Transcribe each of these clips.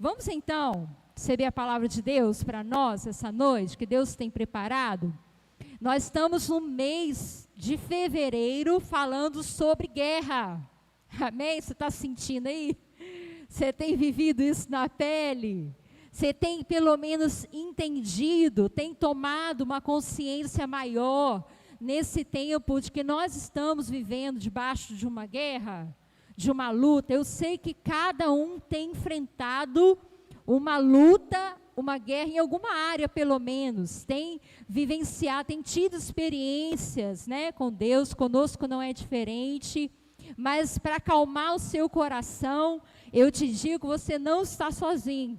Vamos então receber a palavra de Deus para nós essa noite, que Deus tem preparado. Nós estamos no mês de fevereiro falando sobre guerra. Amém? Você está sentindo aí? Você tem vivido isso na pele? Você tem pelo menos entendido, tem tomado uma consciência maior nesse tempo de que nós estamos vivendo debaixo de uma guerra, de uma luta? Eu sei que cada um tem enfrentado uma luta, uma guerra em alguma área pelo menos, tem vivenciado, tem tido experiências, né, com Deus. Conosco não é diferente, mas para acalmar o seu coração, eu te digo, você não está sozinho.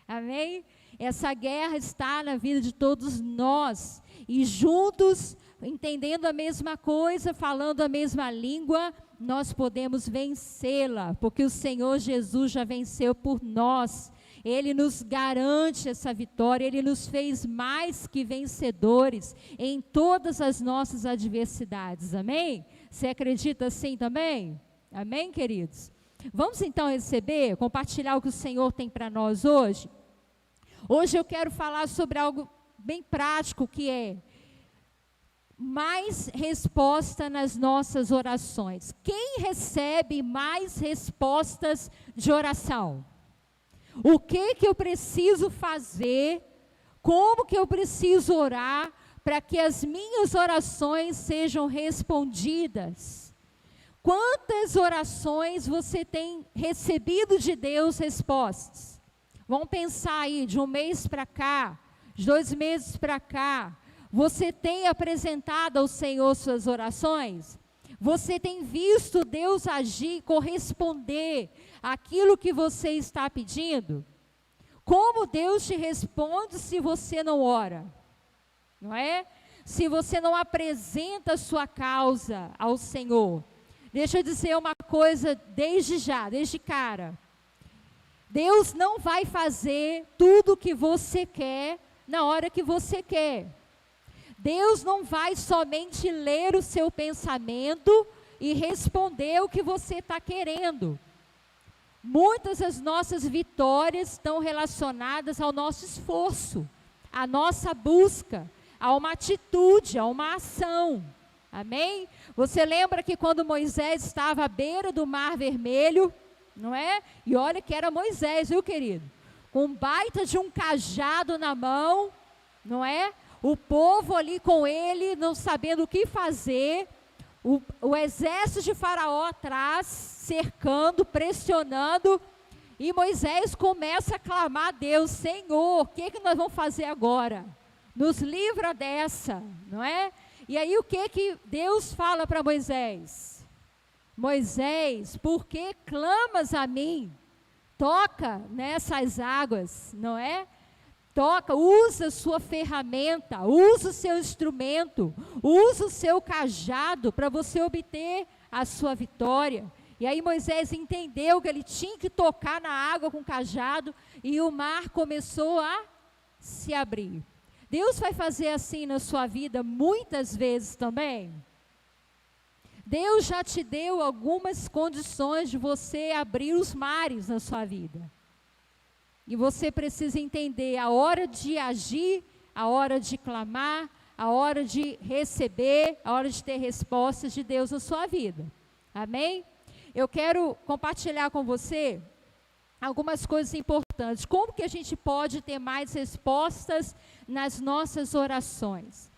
Amém? Essa guerra está na vida de todos nós, e juntos, entendendo a mesma coisa, falando a mesma língua, nós podemos vencê-la, porque o Senhor Jesus já venceu por nós. Ele nos garante essa vitória, Ele nos fez mais que vencedores em todas as nossas adversidades, amém? Você acredita assim também? Amém, queridos? Vamos então receber, compartilhar o que o Senhor tem para nós hoje? Hoje eu quero falar sobre algo bem prático, que é mais resposta nas nossas orações. Quem recebe mais respostas de oração? O que eu preciso fazer? Como que eu preciso orar para que as minhas orações sejam respondidas? Quantas orações você tem recebido de Deus respostas? Vamos pensar aí, de um mês para cá, de 2 meses para cá, você tem apresentado ao Senhor suas orações? Você tem visto Deus agir, corresponder àquilo que você está pedindo? Como Deus te responde se você não ora? Não é? Se você não apresenta a sua causa ao Senhor. Deixa eu dizer uma coisa desde já, desde cara. Deus não vai fazer tudo o que você quer na hora que você quer. Deus não vai somente ler o seu pensamento e responder o que você está querendo. Muitas das nossas vitórias estão relacionadas ao nosso esforço, à nossa busca, a uma atitude, a uma ação. Amém? Você lembra que quando Moisés estava à beira do Mar Vermelho, não é? E olha que era Moisés, viu, querido? Com um baita de um cajado na mão, não é? O povo ali com ele, não sabendo o que fazer, o exército de Faraó atrás, cercando, pressionando, e Moisés começa a clamar a Deus: Senhor, o que nós vamos fazer agora? Nos livra dessa, não é? E aí o que Deus fala para Moisés? Moisés, por que clamas a mim? Toca nessas águas, não é? Toca, usa a sua ferramenta, usa o seu instrumento, usa o seu cajado para você obter a sua vitória. E aí Moisés entendeu que ele tinha que tocar na água com o cajado, e o mar começou a se abrir. Deus vai fazer assim na sua vida muitas vezes também. Deus já te deu algumas condições de você abrir os mares na sua vida. E você precisa entender a hora de agir, a hora de clamar, a hora de receber, a hora de ter respostas de Deus na sua vida. Amém? Eu quero compartilhar com você algumas coisas importantes. Como que a gente pode ter mais respostas nas nossas orações?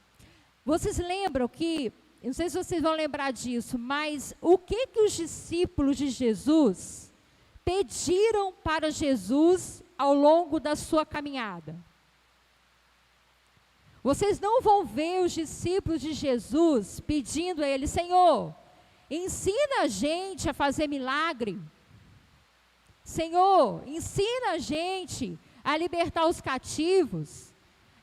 Vocês lembram que, não sei se vocês vão lembrar disso, mas o que os discípulos de Jesus pediram para Jesus ao longo da sua caminhada? Vocês não vão ver os discípulos de Jesus pedindo a Ele: Senhor, ensina a gente a fazer milagre. Senhor, ensina a gente a libertar os cativos.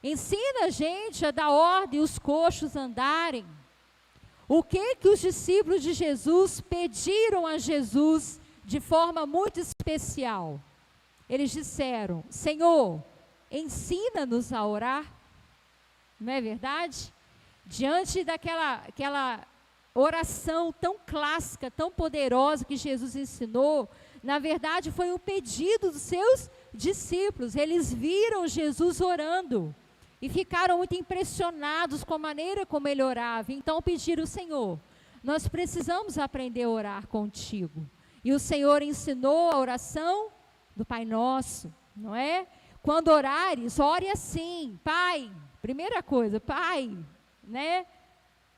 Ensina a gente a dar ordem e os coxos andarem. O que os discípulos de Jesus pediram a Jesus de forma muito especial? Eles disseram: Senhor, ensina-nos a orar. Não é verdade? Diante daquela oração tão clássica, tão poderosa que Jesus ensinou, Na verdade, foi um pedido dos seus discípulos. Eles viram Jesus orando e ficaram muito impressionados com a maneira como ele orava. Então pediram: Senhor, nós precisamos aprender a orar contigo. E o Senhor ensinou a oração do Pai Nosso, não é? Quando orares, ore assim: Pai, primeira coisa, Pai, né?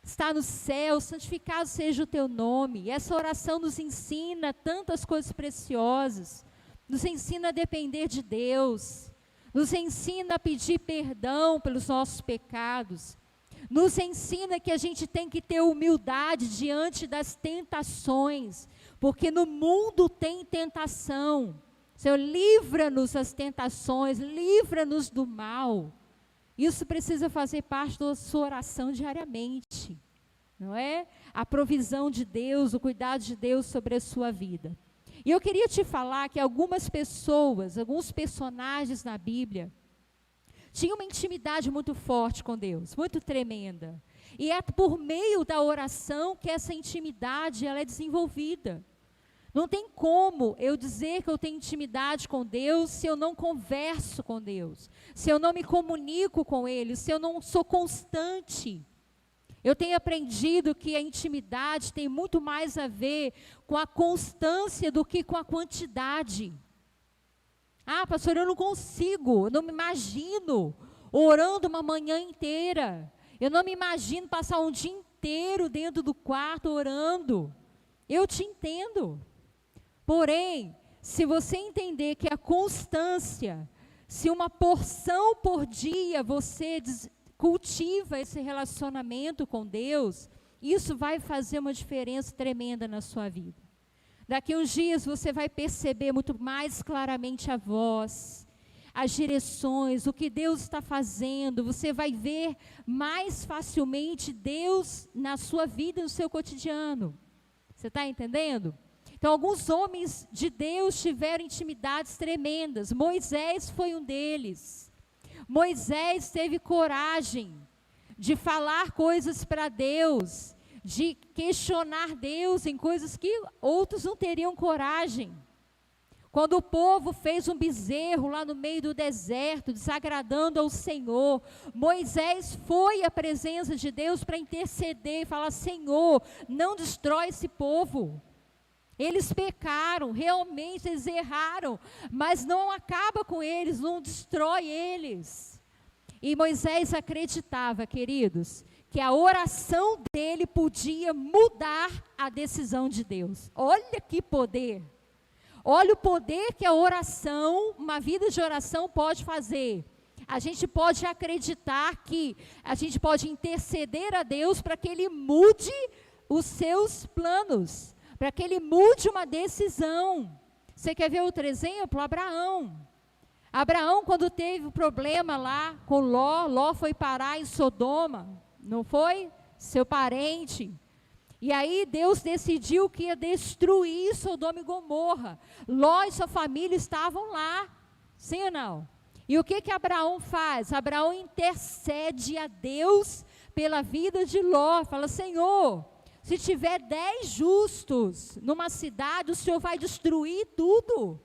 Está no céu, santificado seja o teu nome. E essa oração nos ensina tantas coisas preciosas, nos ensina a depender de Deus, nos ensina a pedir perdão pelos nossos pecados, nos ensina que a gente tem que ter humildade diante das tentações, porque no mundo tem tentação. Senhor, livra-nos das tentações, livra-nos do mal. Isso precisa fazer parte da sua oração diariamente, não é? A provisão de Deus, o cuidado de Deus sobre a sua vida. E eu queria te falar que algumas pessoas, alguns personagens na Bíblia, tinham uma intimidade muito forte com Deus, muito tremenda. E é por meio da oração que essa intimidade ela é desenvolvida. Não tem como eu dizer que eu tenho intimidade com Deus se eu não converso com Deus, se eu não me comunico com Ele, se eu não sou constante. Eu tenho aprendido que a intimidade tem muito mais a ver com a constância do que com a quantidade. Ah, pastor, eu não consigo, eu não me imagino orando uma manhã inteira. Eu não me imagino passar um dia inteiro dentro do quarto orando. Eu te entendo. Porém, se você entender que a constância, se uma porção por dia você cultiva esse relacionamento com Deus, isso vai fazer uma diferença tremenda na sua vida. Daqui a uns dias você vai perceber muito mais claramente a voz, as direções, o que Deus está fazendo. Você vai ver mais facilmente Deus na sua vida, no seu cotidiano. Você está entendendo? Então, alguns homens de Deus tiveram intimidades tremendas. Moisés foi um deles. Moisés teve coragem de falar coisas para Deus, de questionar Deus em coisas que outros não teriam coragem. Quando o povo fez um bezerro lá no meio do deserto, desagradando ao Senhor, Moisés foi à presença de Deus para interceder e falar: Senhor, não destrói esse povo. Eles pecaram, realmente eles erraram, mas não acaba com eles, não destrói eles. E Moisés acreditava, queridos, que a oração dele podia mudar a decisão de Deus. Olha que poder! Olha o poder que a oração, uma vida de oração pode fazer. A gente pode acreditar que a gente pode interceder a Deus para que Ele mude os seus planos, para que Ele mude uma decisão. Você quer ver outro exemplo? Abraão. Abraão, quando teve o problema lá com Ló, Ló foi parar em Sodoma, não foi? Seu parente. E aí Deus decidiu que ia destruir Sodoma e Gomorra. Ló e sua família estavam lá, sim ou não? E o que Abraão faz? Abraão intercede a Deus pela vida de Ló. Fala: Senhor, se tiver 10 justos numa cidade, o Senhor vai destruir tudo.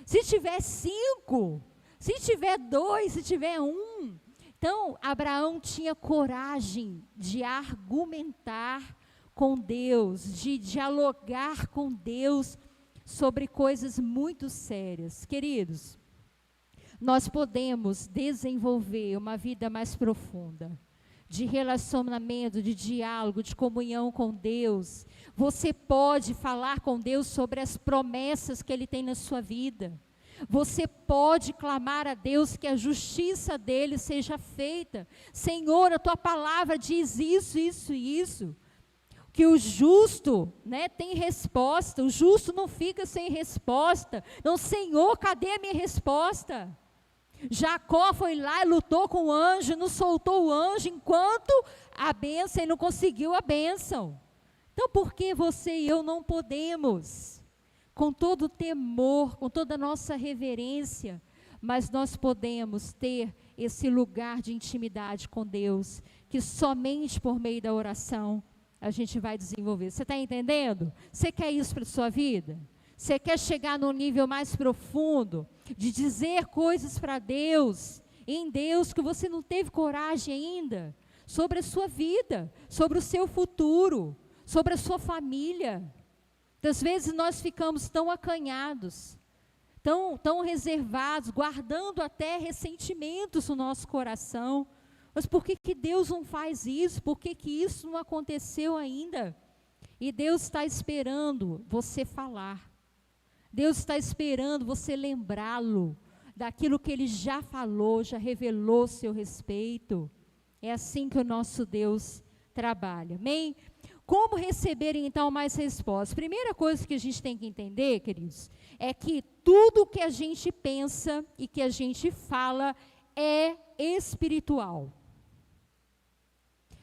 Se tiver 5, se tiver 2, se tiver 1. Então, Abraão tinha coragem de argumentar com Deus, de dialogar com Deus sobre coisas muito sérias. Queridos, nós podemos desenvolver uma vida mais profunda, de relacionamento, de diálogo, de comunhão com Deus. Você pode falar com Deus sobre as promessas que Ele tem na sua vida. Você pode clamar a Deus que a justiça dEle seja feita. Senhor, a Tua palavra diz isso, isso e isso. Que o justo, né, tem resposta. O justo não fica sem resposta. Não, Senhor, cadê a minha resposta? Jacó foi lá e lutou com o anjo, não soltou o anjo enquanto a bênção, ele não conseguiu a bênção. Então, por que você e eu não podemos? Com todo o temor, com toda a nossa reverência, mas nós podemos ter esse lugar de intimidade com Deus, que somente por meio da oração a gente vai desenvolver. Você está entendendo? Você quer isso para a sua vida? Você quer chegar num nível mais profundo, de dizer coisas para Deus, em Deus, que você não teve coragem ainda, sobre a sua vida, sobre o seu futuro, sobre a sua família. Às vezes nós ficamos tão acanhados, tão reservados, guardando até ressentimentos no nosso coração. Mas por que Deus não faz isso? Por que isso não aconteceu ainda? E Deus está esperando você falar. Deus está esperando você lembrá-lo daquilo que Ele já falou, já revelou a seu respeito. É assim que o nosso Deus trabalha. Amém? Como receber, então, mais respostas? Primeira coisa que a gente tem que entender, queridos, é que tudo que a gente pensa e que a gente fala é espiritual.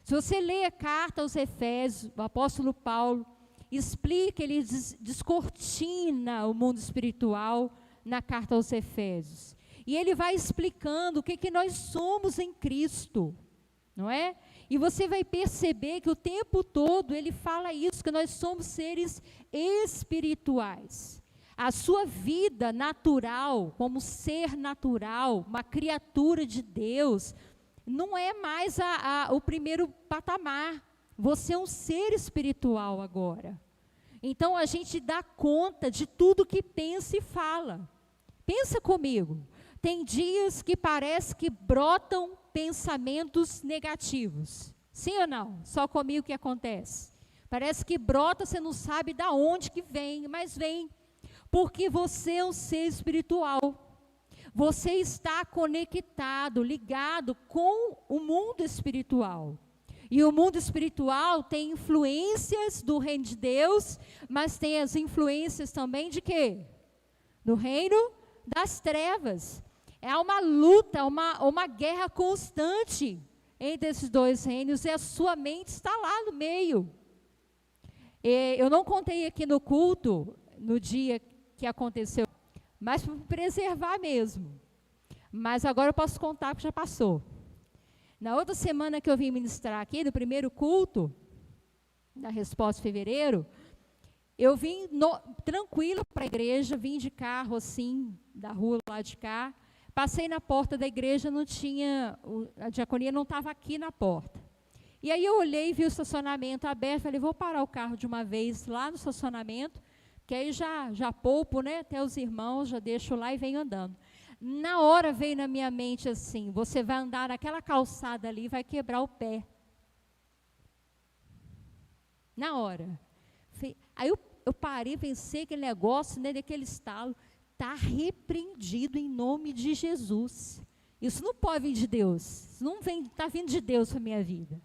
Se você lê a carta aos Efésios, o apóstolo Paulo explica, ele descortina o mundo espiritual na carta aos Efésios. E ele vai explicando o que nós somos em Cristo, não é? E você vai perceber que o tempo todo ele fala isso, que nós somos seres espirituais. A sua vida natural, como ser natural, uma criatura de Deus, não é mais o primeiro patamar. Você é um ser espiritual agora. Então a gente dá conta de tudo que pensa e fala. Pensa comigo. Tem dias que parece que brotam pensamentos negativos. Sim ou não? Só comigo que acontece. Parece que brota, você não sabe de onde que vem, mas vem. Porque você é um ser espiritual. Você está conectado, ligado com o mundo espiritual. E o mundo espiritual tem influências do reino de Deus, mas tem as influências também de quê? Do reino das trevas. É uma luta, uma guerra constante entre esses dois reinos, e a sua mente está lá no meio. Eu não contei aqui no culto, no dia que aconteceu, mas para preservar mesmo. Mas agora eu posso contar porque já passou. Na outra semana que eu vim ministrar aqui, no primeiro culto, da Resposta de Fevereiro, eu vim tranquila para a igreja, vim de carro assim, da rua lá de cá, passei na porta da igreja, não tinha, a diaconia não estava aqui na porta. E aí eu olhei e vi o estacionamento aberto, falei, vou parar o carro de uma vez lá no estacionamento, que aí já poupo, né, até os irmãos, já deixo lá e venho andando. Na hora veio na minha mente assim, você vai andar naquela calçada ali e vai quebrar o pé. Na hora. Aí eu parei, pensei aquele negócio, né, daquele estalo, está repreendido em nome de Jesus. Isso não pode vir de Deus, isso não está vindo de Deus para a minha vida.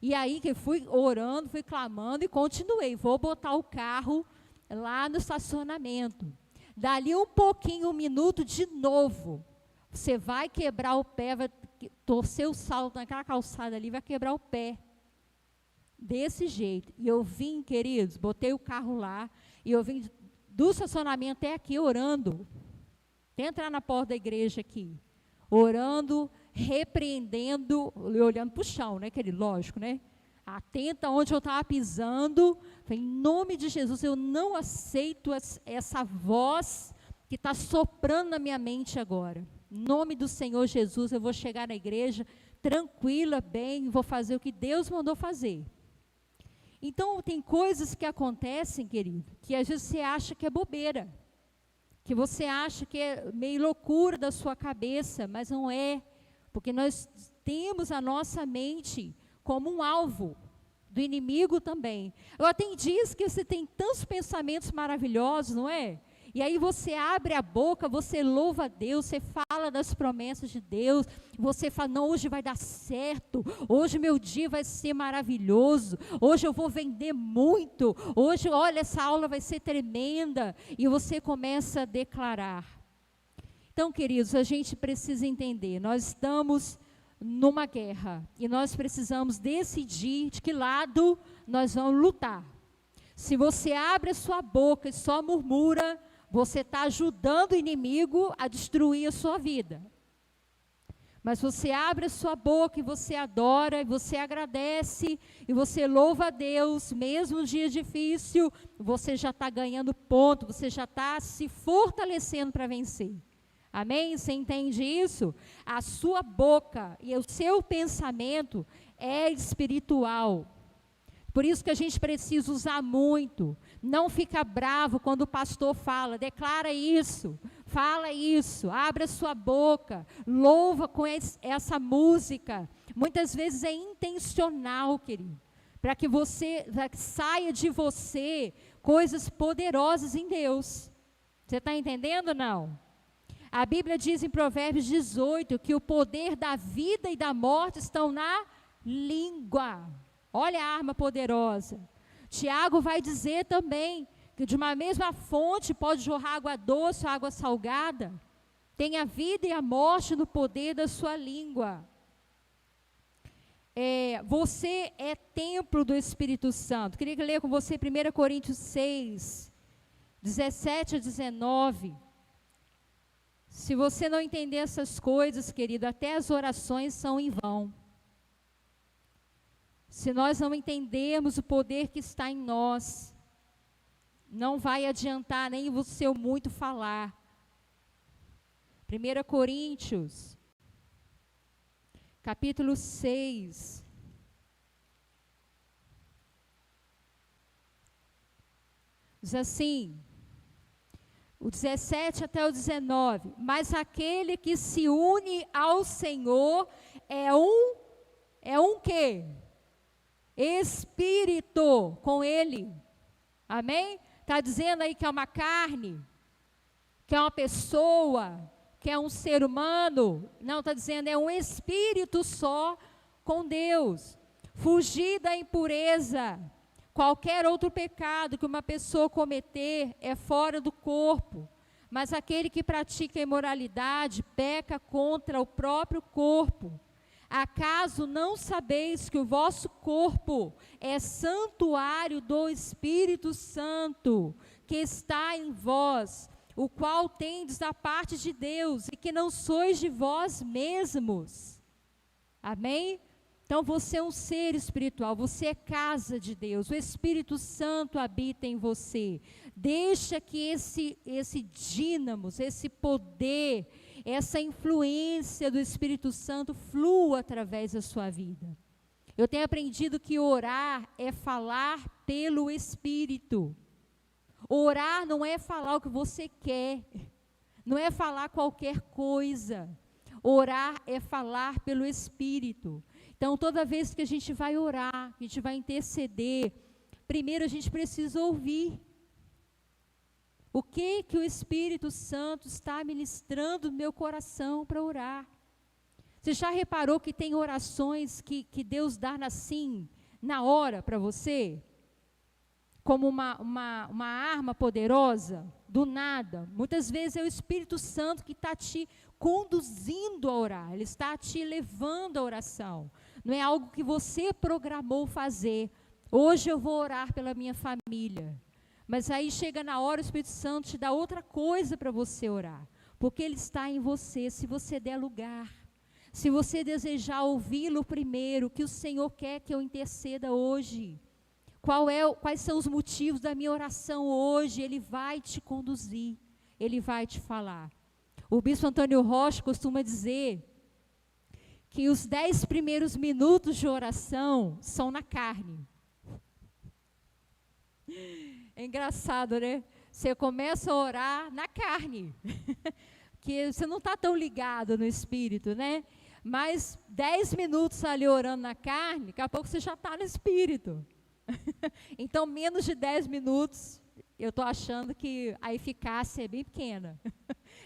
E aí que fui orando, fui clamando e continuei, vou botar o carro lá no estacionamento. Dali um pouquinho, 1 minuto, de novo, você vai quebrar o pé, vai torcer o salto naquela calçada ali, vai quebrar o pé. Desse jeito. E eu vim, queridos, botei o carro lá, e eu vim do estacionamento até aqui, orando. Até entrar na porta da igreja aqui. Orando, repreendendo, olhando para o chão, né, querido? Lógico, né? Atenta onde eu estava pisando. Falei, em nome de Jesus, eu não aceito essa voz que está soprando na minha mente agora. Em nome do Senhor Jesus, eu vou chegar na igreja tranquila, bem, vou fazer o que Deus mandou fazer. Então, tem coisas que acontecem, querido, que às vezes você acha que é bobeira, que você acha que é meio loucura da sua cabeça, mas não é, porque nós temos a nossa mente como um alvo do inimigo também. Agora, tem dias que você tem tantos pensamentos maravilhosos, não é? E aí você abre a boca, você louva a Deus, você fala das promessas de Deus, você fala, não, hoje vai dar certo, hoje meu dia vai ser maravilhoso, hoje eu vou vender muito, hoje, olha, essa aula vai ser tremenda, e você começa a declarar. Então, queridos, a gente precisa entender, nós estamos numa guerra, e nós precisamos decidir de que lado nós vamos lutar. Se você abre a sua boca e só murmura, você está ajudando o inimigo a destruir a sua vida. Mas você abre a sua boca e você adora, e você agradece, e você louva a Deus, mesmo no dia difícil, você já está ganhando ponto, você já está se fortalecendo para vencer. Amém? Você entende isso? A sua boca e o seu pensamento é espiritual. Por isso que a gente precisa usar muito. Não fica bravo quando o pastor fala, declara isso, fala isso, abre a sua boca, louva com essa música. Muitas vezes é intencional, querido, para que saia de você coisas poderosas em Deus. Você está entendendo ou não? A Bíblia diz em Provérbios 18 que o poder da vida e da morte estão na língua. Olha a arma poderosa. Tiago vai dizer também que de uma mesma fonte pode jorrar água doce ou água salgada. Tem a vida e a morte no poder da sua língua. Você é templo do Espírito Santo. Queria ler com você 1 Coríntios 6, 17 a 19. Se você não entender essas coisas, querido, até as orações são em vão. Se nós não entendermos o poder que está em nós, não vai adiantar nem o seu muito falar. 1 Coríntios, capítulo 6. Diz assim, o 17 até o 19. Mas aquele que se une ao Senhor é um quê? Espírito com Ele. Amém? Está dizendo aí que é uma carne, que é uma pessoa, que é um ser humano. Não, está dizendo é um espírito só com Deus. Fugir da impureza. Qualquer outro pecado que uma pessoa cometer é fora do corpo. Mas aquele que pratica imoralidade peca contra o próprio corpo. Acaso não sabeis que o vosso corpo é santuário do Espírito Santo, que está em vós, o qual tendes da parte de Deus, e que não sois de vós mesmos? Amém? Então você é um ser espiritual, você é casa de Deus, o Espírito Santo habita em você. Deixa que esse dínamos, esse poder, essa influência do Espírito Santo flua através da sua vida. Eu tenho aprendido que orar é falar pelo Espírito. Orar não é falar o que você quer, não é falar qualquer coisa. Orar é falar pelo Espírito. Então, toda vez que a gente vai orar, que a gente vai interceder, primeiro a gente precisa ouvir. O que o Espírito Santo está ministrando no meu coração para orar? Você já reparou que tem orações que Deus dá assim, na hora para você? Como uma arma poderosa, do nada. Muitas vezes é o Espírito Santo que está te conduzindo a orar. Ele está te levando à oração. Não é algo que você programou fazer. Hoje eu vou orar pela minha família. Mas aí chega na hora, o Espírito Santo te dá outra coisa para você orar. Porque Ele está em você, se você der lugar. Se você desejar ouvi-lo primeiro, que o Senhor quer que eu interceda hoje. Quais são os motivos da minha oração hoje? Ele vai te conduzir, Ele vai te falar. O bispo Antônio Rocha costuma dizer que os 10 primeiros minutos de oração são na carne. É engraçado, né? Você começa a orar na carne, que você não está tão ligado no espírito, né? Mas 10 minutos ali orando na carne, daqui a pouco você já está no espírito. Então, menos de 10 minutos, eu estou achando que a eficácia é bem pequena.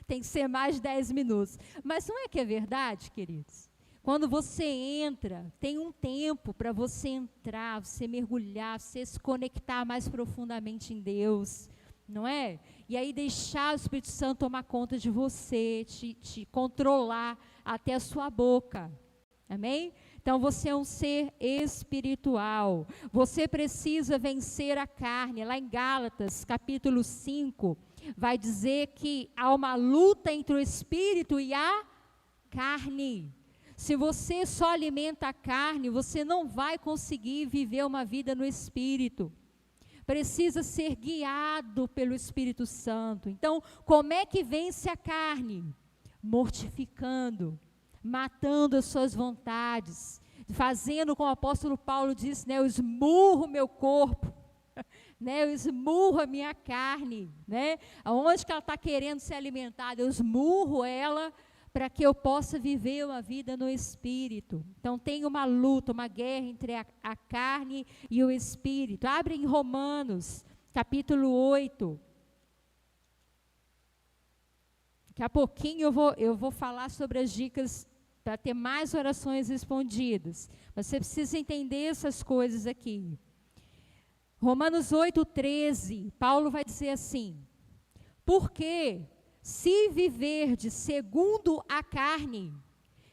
Tem que ser mais de 10 minutos. Mas não é que é verdade, queridos? Quando você entra, tem um tempo para você entrar, você mergulhar, você se conectar mais profundamente em Deus, não é? E aí deixar o Espírito Santo tomar conta de você, te controlar até a sua boca. Amém? Então você é um ser espiritual. Você precisa vencer a carne. Lá em Gálatas, capítulo 5, vai dizer que há uma luta entre o espírito e a carne. Se você só alimenta a carne, você não vai conseguir viver uma vida no Espírito. Precisa ser guiado pelo Espírito Santo. Então, como é que vence a carne? Mortificando, matando as suas vontades, fazendo como o apóstolo Paulo disse, né, eu esmurro meu corpo, né, eu esmurro a minha carne, né, aonde que ela está querendo ser alimentada, eu esmurro ela, para que eu possa viver uma vida no Espírito. Então tem uma luta, uma guerra entre a carne e o Espírito. Abre em Romanos, capítulo 8. Daqui a pouquinho eu vou falar sobre as dicas para ter mais orações respondidas. Mas você precisa entender essas coisas aqui. Romanos 8:13, Paulo vai dizer assim: porque se viverdes segundo a carne,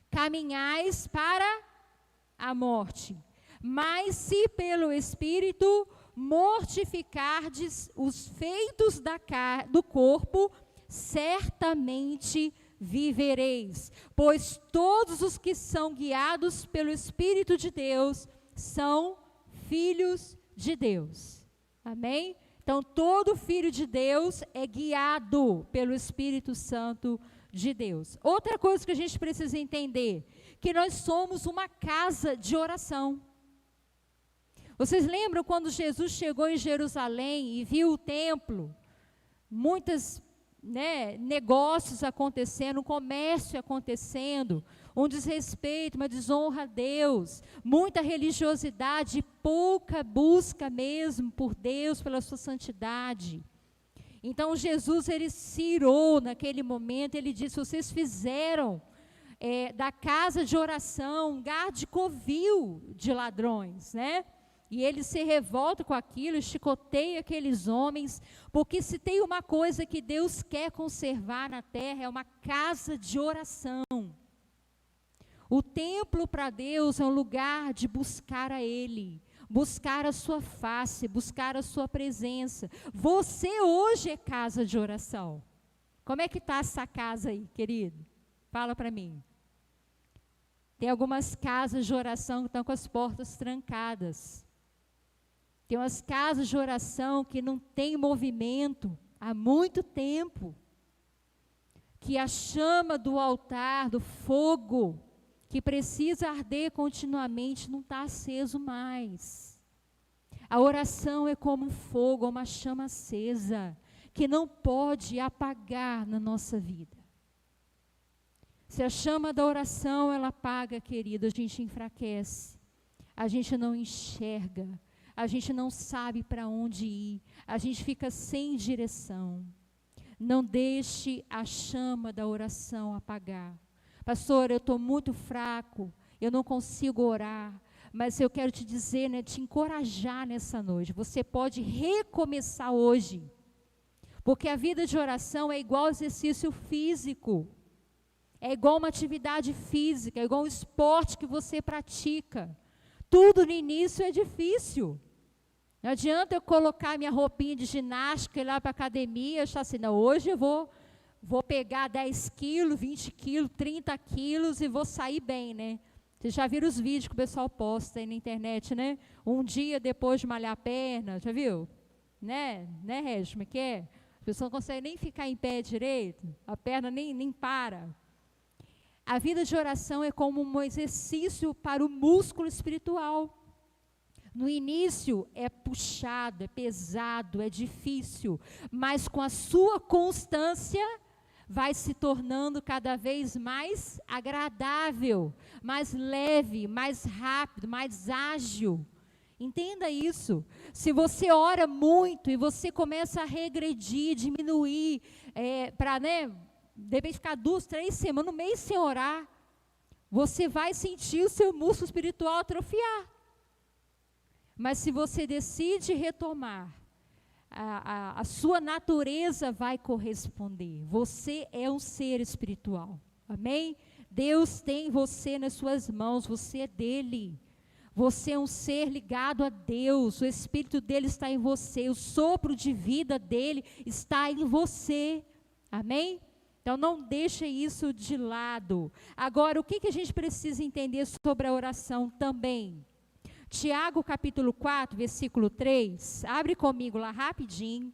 caminhais para a morte. Mas se pelo Espírito mortificardes os feitos do corpo, certamente vivereis. Pois todos os que são guiados pelo Espírito de Deus são filhos de Deus. Amém? Então, todo filho de Deus é guiado pelo Espírito Santo de Deus. Outra coisa que a gente precisa entender, que nós somos uma casa de oração. Vocês lembram quando Jesus chegou em Jerusalém e viu o templo? Muitos negócios acontecendo, comércio acontecendo, um desrespeito, uma desonra a Deus, muita religiosidade, pouca busca mesmo por Deus, pela sua santidade. Então Jesus, ele se irou naquele momento, ele disse, vocês fizeram da casa de oração um lugar de covil de ladrões, né? E ele se revolta com aquilo, chicoteia aqueles homens, porque se tem uma coisa que Deus quer conservar na terra, é uma casa de oração. O templo para Deus é um lugar de buscar a Ele, buscar a sua face, buscar a sua presença. Você hoje é casa de oração. Como é que está essa casa aí, querido? Fala para mim. Tem algumas casas de oração que estão com as portas trancadas. Tem umas casas de oração que não tem movimento há muito tempo. Que a chama do altar, do fogo, que precisa arder continuamente, não está aceso mais. A oração é como um fogo, uma chama acesa, que não pode apagar na nossa vida. Se a chama da oração, ela apaga, querido, a gente enfraquece, a gente não enxerga, a gente não sabe para onde ir, a gente fica sem direção. Não deixe a chama da oração apagar. Pastor, eu estou muito fraco, eu não consigo orar, mas eu quero te dizer, te encorajar nessa noite. Você pode recomeçar hoje, porque a vida de oração é igual exercício físico, é igual uma atividade física, é igual um esporte que você pratica. Tudo no início é difícil. Não adianta eu colocar minha roupinha de ginástica e ir lá para a academia e achar assim, não, hoje eu vou pegar 10 quilos, 20 quilos, 30 quilos e vou sair bem, né? Vocês já viram os vídeos que o pessoal posta aí na internet, né? Um dia depois de malhar a perna, já viu? Né, Regis, como é que é? A pessoa não consegue nem ficar em pé direito, a perna nem para. A vida de oração é como um exercício para o músculo espiritual. No início é puxado, é pesado, é difícil, mas com a sua constância vai se tornando cada vez mais agradável, mais leve, mais rápido, mais ágil. Entenda isso. Se você ora muito e você começa a regredir, diminuir, para, de repente ficar 2, 3 semanas, no mês sem orar, você vai sentir o seu músculo espiritual atrofiar. Mas se você decide retomar, a sua natureza vai corresponder. Você é um ser espiritual. Amém? Deus tem você nas suas mãos, você é dele. Você é um ser ligado a Deus, o Espírito dele está em você, o sopro de vida dele está em você. Amém? Então, não deixe isso de lado. Agora, o que a gente precisa entender sobre a oração também? Tiago, capítulo 4, versículo 3. Abre comigo lá rapidinho.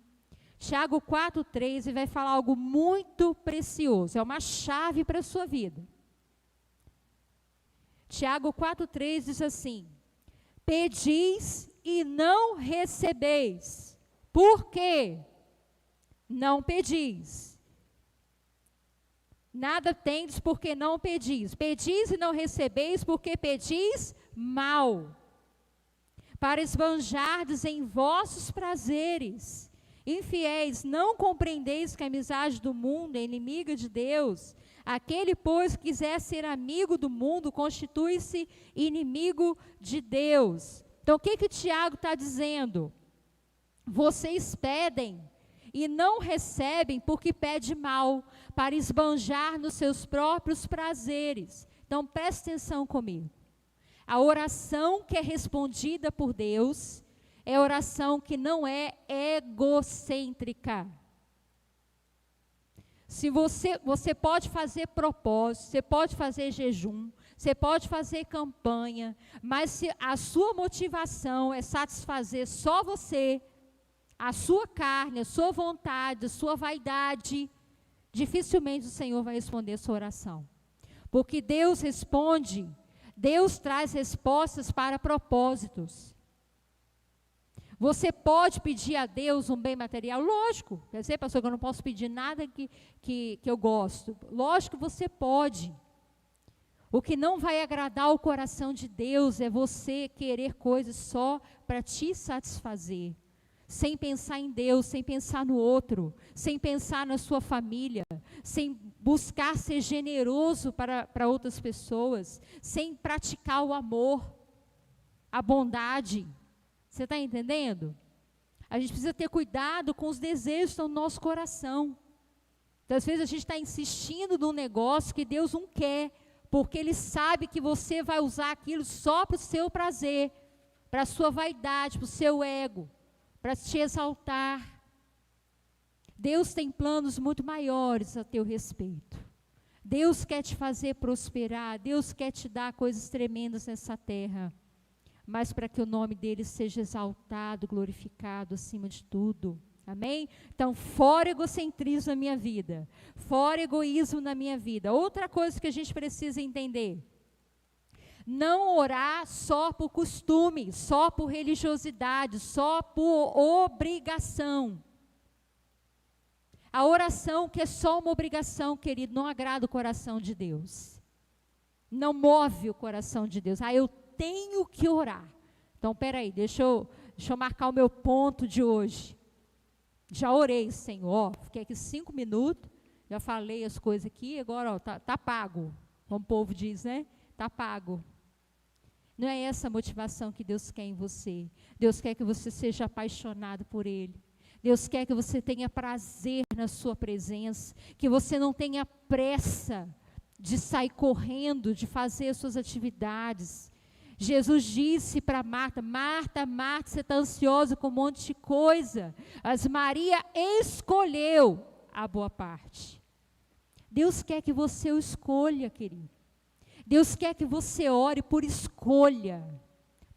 Tiago 4, 3, e vai falar algo muito precioso. É uma chave para a sua vida. Tiago 4, 3 diz assim: pedis e não recebeis. Por quê? Não pedis. Nada tendes porque não pedis. Pedis e não recebeis porque pedis mal, para esbanjardes em vossos prazeres. Infiéis, não compreendeis que a amizade do mundo é inimiga de Deus? Aquele, pois, que quiser ser amigo do mundo, constitui-se inimigo de Deus. Então, o que Tiago está dizendo? Vocês pedem e não recebem porque pedem mal, para esbanjar nos seus próprios prazeres. Então, preste atenção comigo. A oração que é respondida por Deus é oração que não é egocêntrica. Se você pode fazer propósito, você pode fazer jejum, você pode fazer campanha, mas se a sua motivação é satisfazer só você, a sua carne, a sua vontade, a sua vaidade, dificilmente o Senhor vai responder a sua oração. Porque Deus responde, Deus traz respostas para propósitos. Você pode pedir a Deus um bem material? Lógico. Quer dizer, pastor, que eu não posso pedir nada que eu gosto. Lógico que você pode. O que não vai agradar o coração de Deus é você querer coisas só para te satisfazer. Sem pensar em Deus, sem pensar no outro, sem pensar na sua família, sem buscar ser generoso para outras pessoas, sem praticar o amor, a bondade. Você está entendendo? A gente precisa ter cuidado com os desejos que estão no nosso coração. Então, às vezes a gente está insistindo num negócio que Deus não quer, porque Ele sabe que você vai usar aquilo só para o seu prazer, para a sua vaidade, para o seu ego, para te exaltar. Deus tem planos muito maiores a teu respeito. Deus quer te fazer prosperar, Deus quer te dar coisas tremendas nessa terra, mas para que o nome dele seja exaltado, glorificado acima de tudo. Amém? Então, fora egocentrismo na minha vida, fora egoísmo na minha vida. Outra coisa que a gente precisa entender: não orar só por costume, só por religiosidade, só por obrigação. A oração que é só uma obrigação, querido, não agrada o coração de Deus. Não move o coração de Deus. Eu tenho que orar. Então, peraí, deixa eu marcar o meu ponto de hoje. Já orei, Senhor, fiquei aqui 5 minutos, já falei as coisas aqui, agora tá pago, como o povo diz, né? Tá pago. Não é essa a motivação que Deus quer em você. Deus quer que você seja apaixonado por Ele. Deus quer que você tenha prazer na sua presença, que você não tenha pressa de sair correndo, de fazer as suas atividades. Jesus disse para Marta: Marta, Marta, você está ansiosa com um monte de coisa, mas Maria escolheu a boa parte. Deus quer que você o escolha, querido. Deus quer que você ore por escolha,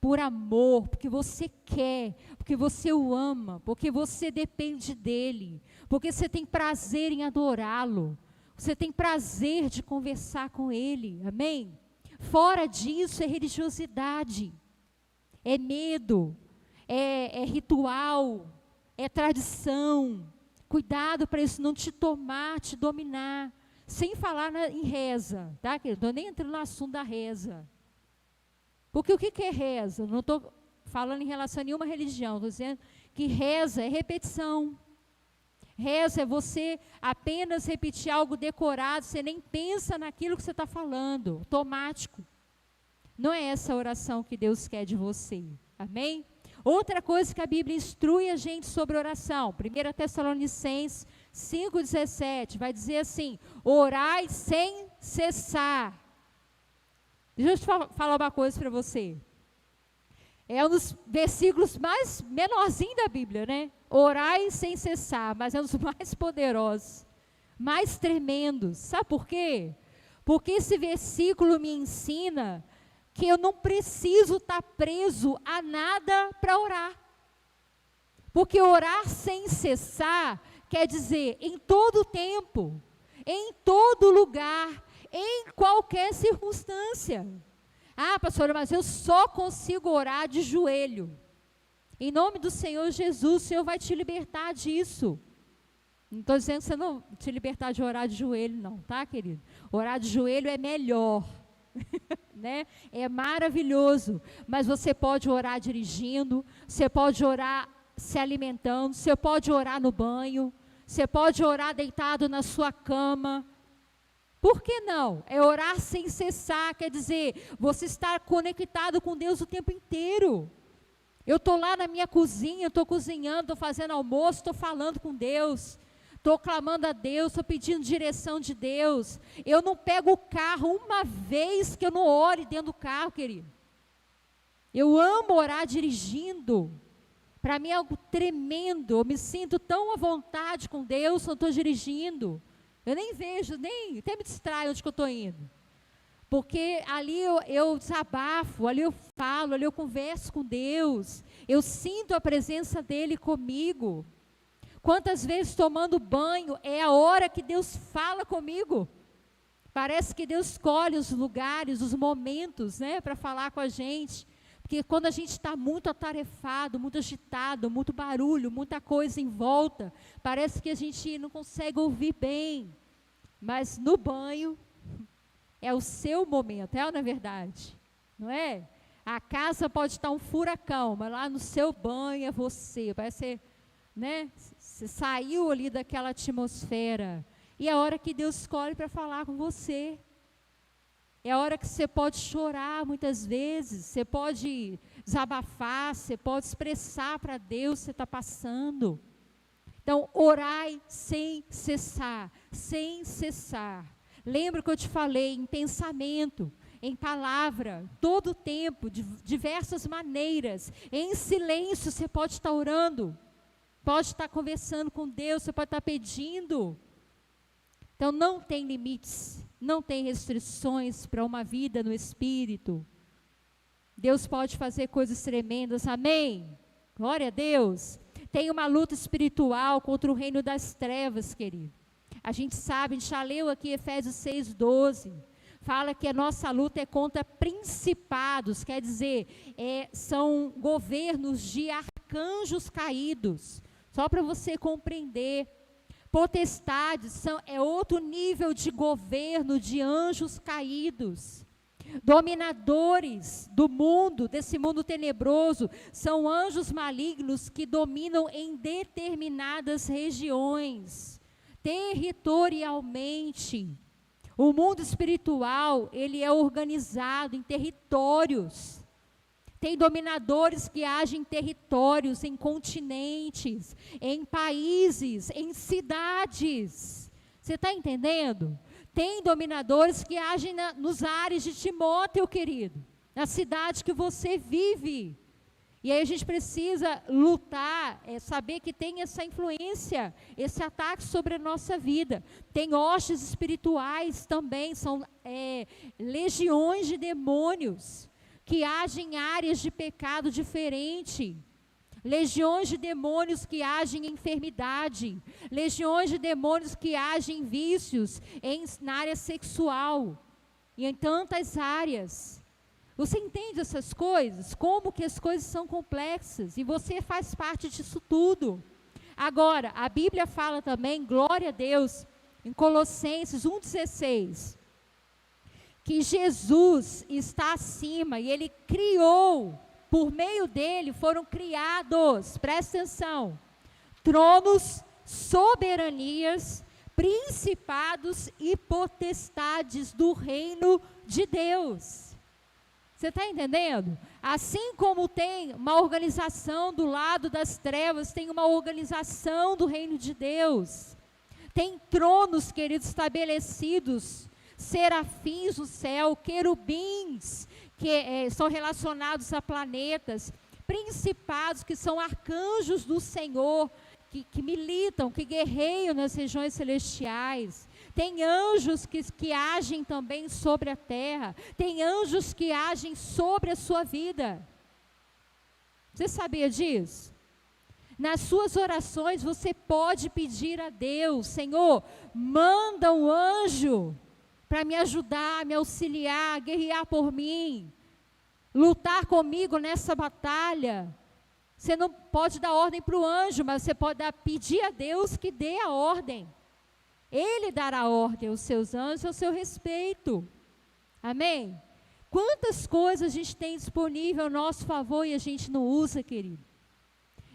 por amor, porque você quer, porque você o ama, porque você depende dele, porque você tem prazer em adorá-lo, você tem prazer de conversar com ele, amém? Fora disso é religiosidade, é medo, é ritual, é tradição. Cuidado para isso não te tomar, te dominar. Sem falar em reza, tá? Eu estou nem entrando no assunto da reza. Porque o que é reza? Não estou falando em relação a nenhuma religião, estou dizendo que reza é repetição. Reza é você apenas repetir algo decorado, você nem pensa naquilo que você está falando, automático. Não é essa a oração que Deus quer de você, amém? Outra coisa que a Bíblia instrui a gente sobre oração, 1 Tessalonicenses 5,17, vai dizer assim: orai sem cessar. Deixa eu te falar uma coisa para você. É um dos versículos mais menorzinhos da Bíblia, né? Orai sem cessar, mas é um dos mais poderosos. mais tremendos. Sabe por quê? Porque esse versículo me ensina que eu não preciso estar preso a nada para orar. Porque orar sem cessar quer dizer em todo tempo, em todo lugar, em qualquer circunstância. Ah, pastora, mas eu só consigo orar de joelho. Em nome do Senhor Jesus, o Senhor vai te libertar disso. Não estou dizendo que você não te libertar de orar de joelho, não, tá, querido? Orar de joelho é melhor, né? É maravilhoso. Mas você pode orar dirigindo, você pode orar se alimentando, você pode orar no banho, você pode orar deitado na sua cama. Por que não? É orar sem cessar, quer dizer, você está conectado com Deus o tempo inteiro. Eu estou lá na minha cozinha, estou cozinhando, estou fazendo almoço, estou falando com Deus, estou clamando a Deus, estou pedindo direção de Deus. Eu não pego o carro uma vez que eu não ore dentro do carro, querido. Eu amo orar dirigindo. Para mim é algo tremendo, eu me sinto tão à vontade com Deus quando estou dirigindo. Eu nem vejo, nem até me distraio onde que eu estou indo. Porque ali eu desabafo, ali eu falo, ali eu converso com Deus. Eu sinto a presença dEle comigo. Quantas vezes tomando banho é a hora que Deus fala comigo. Parece que Deus escolhe os lugares, os momentos, né, para falar com a gente. Porque quando a gente está muito atarefado, muito agitado, muito barulho, muita coisa em volta, parece que a gente não consegue ouvir bem. Mas no banho é o seu momento, é ou não é verdade? Não é? A casa pode estar um furacão, mas lá no seu banho é você. Parece, né? Você saiu ali daquela atmosfera. E é a hora que Deus escolhe para falar com você. É a hora que você pode chorar muitas vezes, você pode desabafar, você pode expressar para Deus o que você está passando. Então, orai sem cessar, sem cessar. Lembra que eu te falei em pensamento, em palavra, todo o tempo, de diversas maneiras. Em silêncio você pode estar orando, pode estar conversando com Deus, você pode estar pedindo. Então, não tem limites. Não tem restrições para uma vida no Espírito. Deus pode fazer coisas tremendas, amém? Glória a Deus. Tem uma luta espiritual contra o reino das trevas, querido. A gente sabe, a gente já leu aqui Efésios 6:12. Fala que a nossa luta é contra principados, quer dizer, são governos de arcanjos caídos. Só para você compreender. Potestades é outro nível de governo de anjos caídos. Dominadores do mundo, desse mundo tenebroso, são anjos malignos que dominam em determinadas regiões, territorialmente. O mundo espiritual, ele é organizado em territórios. Tem dominadores que agem em territórios, em continentes, em países, em cidades. Você está entendendo? Tem dominadores que agem nos ares de Timóteo, querido, na cidade que você vive. E aí a gente precisa lutar, saber que tem essa influência, esse ataque sobre a nossa vida. Tem hostes espirituais também, são legiões de demônios que agem em áreas de pecado diferente, legiões de demônios que agem em enfermidade, legiões de demônios que agem em vícios, na área sexual, e em tantas áreas. Você entende essas coisas? Como que as coisas são complexas, e você faz parte disso tudo. Agora, a Bíblia fala também, glória a Deus, em Colossenses 1,16, que Jesus está acima e Ele criou, por meio dEle foram criados, presta atenção, tronos, soberanias, principados e potestades do reino de Deus. Você está entendendo? Assim como tem uma organização do lado das trevas, tem uma organização do reino de Deus. Tem tronos, queridos, estabelecidos, serafins no céu, querubins, que são relacionados a planetas, principados, que são arcanjos do Senhor, que militam, que guerreiam nas regiões celestiais. Tem anjos que agem também sobre a terra. Tem anjos que agem sobre a sua vida. Você sabia disso? Nas suas orações você pode pedir a Deus: Senhor, manda um anjo para me ajudar, me auxiliar, guerrear por mim, lutar comigo nessa batalha. Você não pode dar ordem para o anjo, mas você pode pedir a Deus que dê a ordem. Ele dará ordem aos seus anjos ao seu respeito. Amém? Quantas coisas a gente tem disponível ao nosso favor e a gente não usa, querido?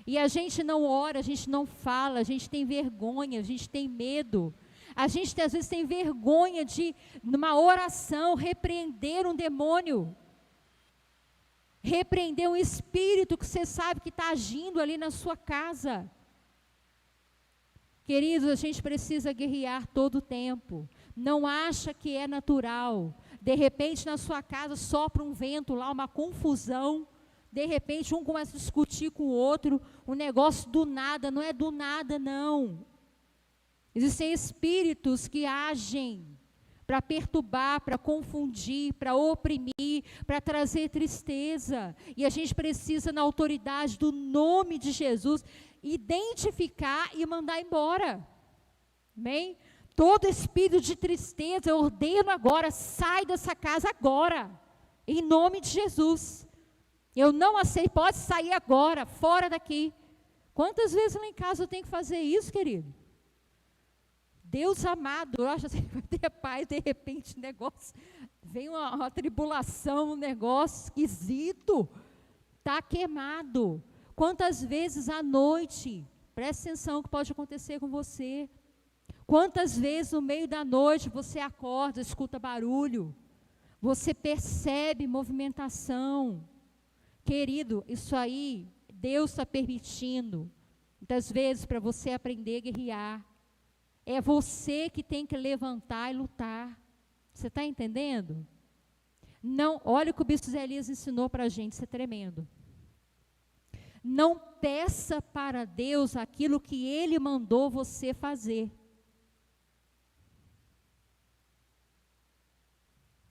E a gente não ora, a gente não fala, a gente tem vergonha, a gente tem medo. A gente às vezes tem vergonha de, numa oração, repreender um demônio. Repreender um espírito que você sabe que está agindo ali na sua casa. Queridos, a gente precisa guerrear todo o tempo. Não acha que é natural. De repente na sua casa sopra um vento lá, uma confusão. De repente um começa a discutir com o outro. Um negócio do nada, não é do nada não. Existem espíritos que agem para perturbar, para confundir, para oprimir, para trazer tristeza. E a gente precisa, na autoridade do nome de Jesus, identificar e mandar embora. Amém? Todo espírito de tristeza, eu ordeno agora, sai dessa casa agora, em nome de Jesus. Eu não aceito, pode sair agora, fora daqui. Quantas vezes lá em casa eu tenho que fazer isso, querido? Deus amado, eu acho assim, vai ter paz, de repente, negócio, vem uma tribulação, um negócio esquisito, está queimado. Quantas vezes à noite, presta atenção que pode acontecer com você. Quantas vezes no meio da noite você acorda, escuta barulho, você percebe movimentação. Querido, isso aí, Deus está permitindo, muitas vezes para você aprender a guerrear. É você que tem que levantar e lutar. Você está entendendo? Não, olha o que o bispo Zé Elias ensinou para a gente, isso é tremendo. Não peça para Deus aquilo que Ele mandou você fazer.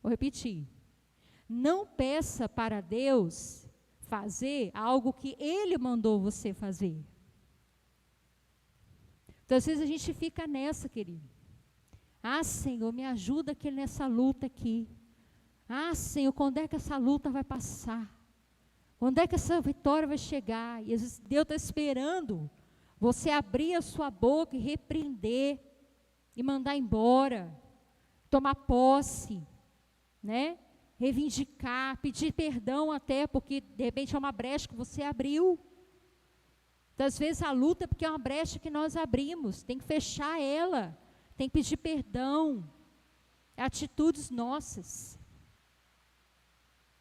Vou repetir. Não peça para Deus fazer algo que Ele mandou você fazer. Então, às vezes a gente fica nessa, querido. Ah, Senhor, me ajuda aqui nessa luta aqui. Ah, Senhor, quando é que essa luta vai passar? Quando é que essa vitória vai chegar? E às vezes Deus está esperando você abrir a sua boca e repreender, e mandar embora, tomar posse, né? Reivindicar, pedir perdão até, porque de repente é uma brecha que você abriu. Às vezes a luta é porque é uma brecha que nós abrimos, tem que fechar ela, tem que pedir perdão, atitudes nossas.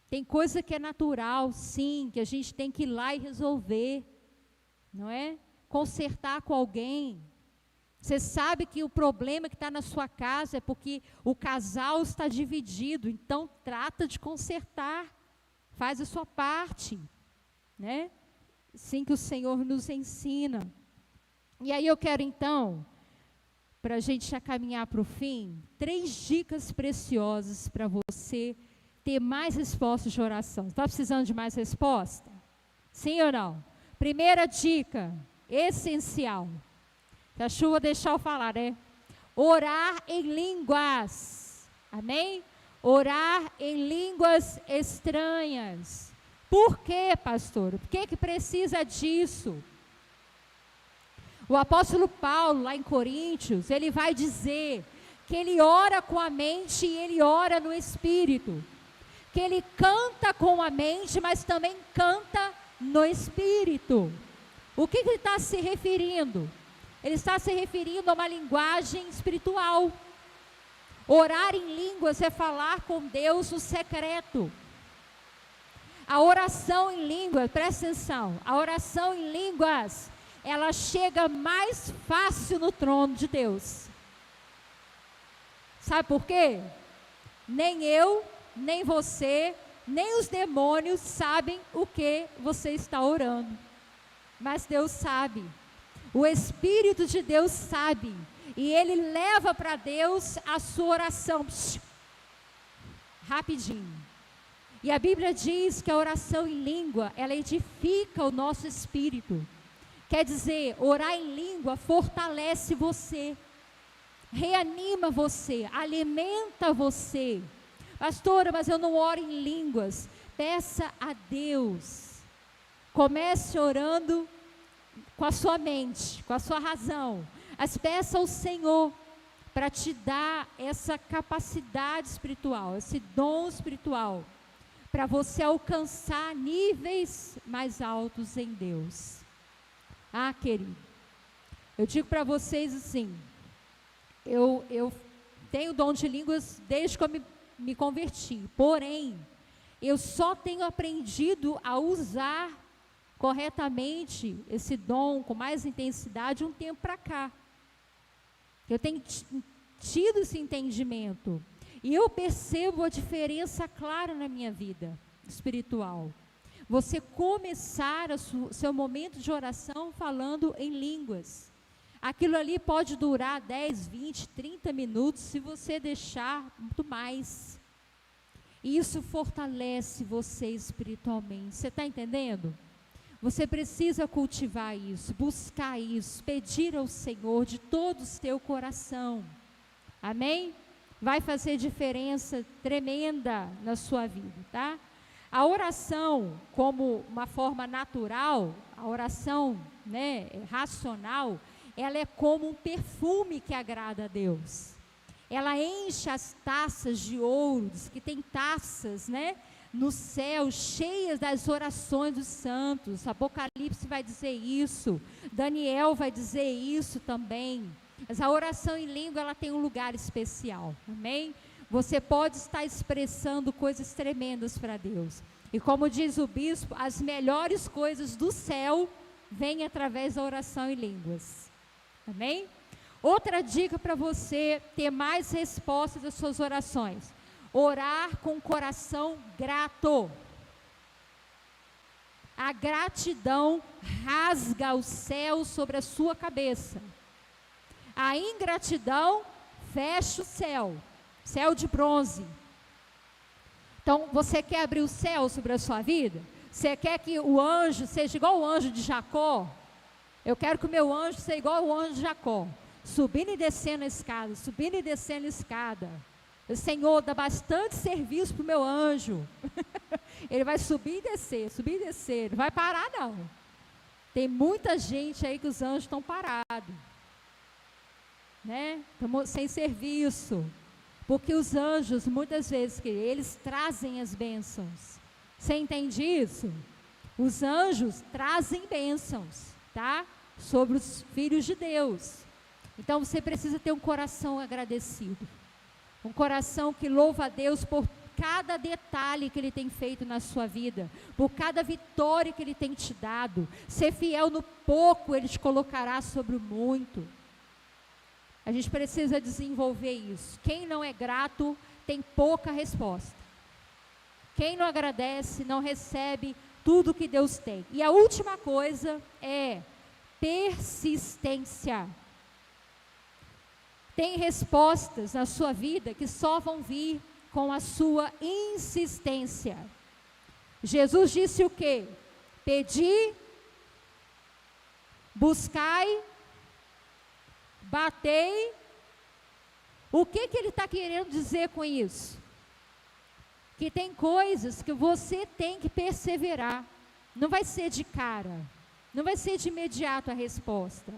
Tem coisa que é natural, sim, que a gente tem que ir lá e resolver, não é? Consertar com alguém. Você sabe que o problema que está na sua casa é porque o casal está dividido, então trata de consertar, faz a sua parte, né? Sim, que o Senhor nos ensina. E aí eu quero então, para a gente já caminhar para o fim, 3 dicas preciosas para você ter mais respostas de oração. Está precisando de mais resposta? Sim ou não? Primeira dica, essencial. Se a chuva deixar eu falar, né? Orar em línguas. Amém? Orar em línguas estranhas. Por quê, pastor? Por que precisa disso? O apóstolo Paulo, lá em Coríntios, ele vai dizer que ele ora com a mente e ele ora no espírito. Que ele canta com a mente, mas também canta no espírito. O que ele está se referindo? Ele está se referindo a uma linguagem espiritual. Orar em línguas é falar com Deus no secreto. A oração em línguas, presta atenção, a oração em línguas, ela chega mais fácil no trono de Deus. Sabe por quê? Nem eu, nem você, nem os demônios sabem o que você está orando. Mas Deus sabe. O Espírito de Deus sabe, e ele leva para Deus a sua oração, rapidinho. E a Bíblia diz que a oração em língua, ela edifica o nosso espírito. Quer dizer, orar em língua fortalece você, reanima você, alimenta você. Pastora, mas eu não oro em línguas. Peça a Deus. Comece orando com a sua mente, com a sua razão. Mas peça ao Senhor para te dar essa capacidade espiritual, esse dom espiritual, para você alcançar níveis mais altos em Deus. Ah, querido, eu digo para vocês assim, eu tenho dom de línguas desde que eu me converti, porém, eu só tenho aprendido a usar corretamente esse dom com mais intensidade um tempo para cá. Eu tenho tido esse entendimento e eu percebo a diferença clara na minha vida espiritual. Você começar o seu momento de oração falando em línguas. Aquilo ali pode durar 10, 20, 30 minutos, se você deixar muito mais. E isso fortalece você espiritualmente. Você está entendendo? Você precisa cultivar isso, buscar isso, pedir ao Senhor de todo o seu coração. Amém? Vai fazer diferença tremenda na sua vida, tá? A oração, como uma forma natural, a oração, racional, ela é como um perfume que agrada a Deus. Ela enche as taças de ouro, diz que tem taças, no céu, cheias das orações dos santos. Apocalipse vai dizer isso, Daniel vai dizer isso também. Mas a oração em língua, ela tem um lugar especial, amém? Você pode estar expressando coisas tremendas para Deus. E como diz o bispo, as melhores coisas do céu vêm através da oração em línguas, amém? Outra dica para você ter mais respostas das suas orações: orar com o coração grato. A gratidão rasga o céu sobre a sua cabeça. A ingratidão fecha o céu de bronze. Então, você quer abrir o céu sobre a sua vida? Você quer que o anjo seja igual o anjo de Jacó? Eu quero que o meu anjo seja igual o anjo de Jacó, subindo e descendo a escada, subindo e descendo a escada. O Senhor, dá bastante serviço para o meu anjo. Ele vai subir e descer, não vai parar não. Tem muita gente aí que os anjos estão parados, Estamos sem serviço, porque os anjos, muitas vezes, eles trazem as bênçãos. Você entende isso? Os anjos trazem bênçãos, tá? Sobre os filhos de Deus. Então você precisa ter um coração agradecido, um coração que louva a Deus por cada detalhe que Ele tem feito na sua vida, por cada vitória que Ele tem te dado. Ser fiel no pouco, Ele te colocará sobre o muito. A gente precisa desenvolver isso. Quem não é grato tem pouca resposta. Quem não agradece não recebe tudo que Deus tem. E a última coisa é persistência. Tem respostas na sua vida que só vão vir com a sua insistência. Jesus disse o quê? Pedi, buscai, batei. O que Ele está querendo dizer com isso? Que tem coisas que você tem que perseverar. Não vai ser de cara, não vai ser de imediato a resposta.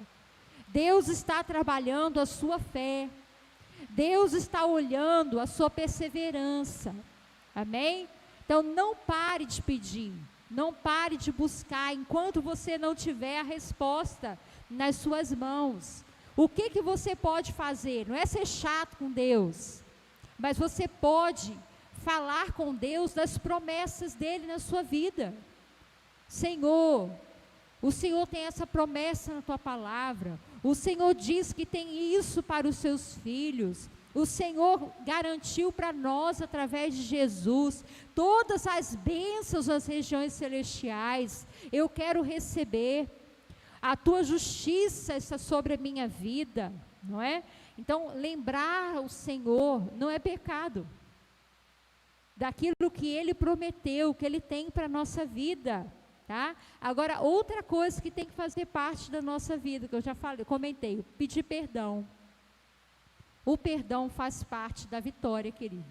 Deus está trabalhando a sua fé. Deus está olhando a sua perseverança. Amém? Então não pare de pedir, não pare de buscar enquanto você não tiver a resposta nas suas mãos. O que você pode fazer? Não é ser chato com Deus, mas você pode falar com Deus das promessas dele na sua vida. Senhor, o Senhor tem essa promessa na tua palavra. O Senhor diz que tem isso para os seus filhos. O Senhor garantiu para nós, através de Jesus, todas as bênçãos das regiões celestiais. Eu quero receber. a tua justiça está sobre a minha vida, não é? Então, lembrar o Senhor não é pecado, daquilo que Ele prometeu, que Ele tem para a nossa vida, tá? Agora, outra coisa que tem que fazer parte da nossa vida, que eu já falei, comentei, pedir perdão. O perdão faz parte da vitória, querido.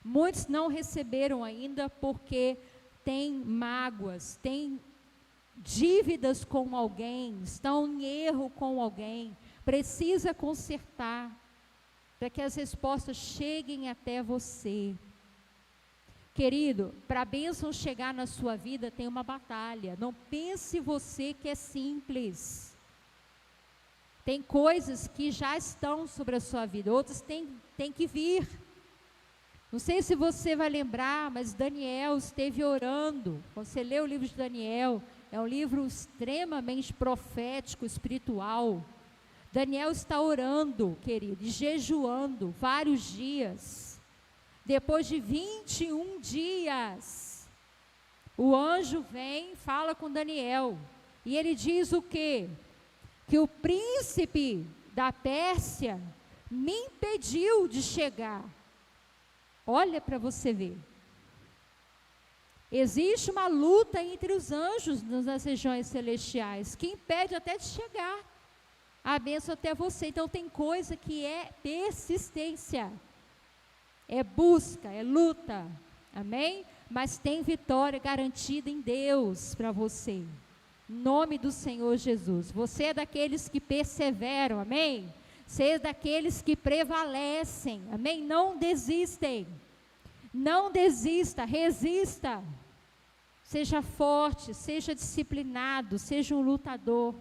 Muitos não receberam ainda porque têm mágoas, têm dívidas com alguém, estão em erro com alguém, precisa consertar, para que as respostas cheguem até você. Querido, para a bênção chegar na sua vida tem uma batalha, não pense você que é simples. Tem coisas que já estão sobre a sua vida, outras têm que vir. Não sei se você vai lembrar, mas Daniel esteve orando. Quando você lê o livro de Daniel, é um livro extremamente profético, espiritual. Daniel está orando, querido, e jejuando vários dias. Depois de 21 dias, o anjo vem, fala com Daniel, e ele diz o quê? Que o príncipe da Pérsia me impediu de chegar. Olha para você ver. Existe uma luta entre os anjos nas regiões celestiais, que impede até de chegar a bênção até você. Então tem coisa que é persistência, é busca, é luta, amém? Mas tem vitória garantida em Deus para você, em nome do Senhor Jesus. Você é daqueles que perseveram, amém? Você é daqueles que prevalecem, amém? Não desistem, não desista, resista, seja forte, seja disciplinado, seja um lutador.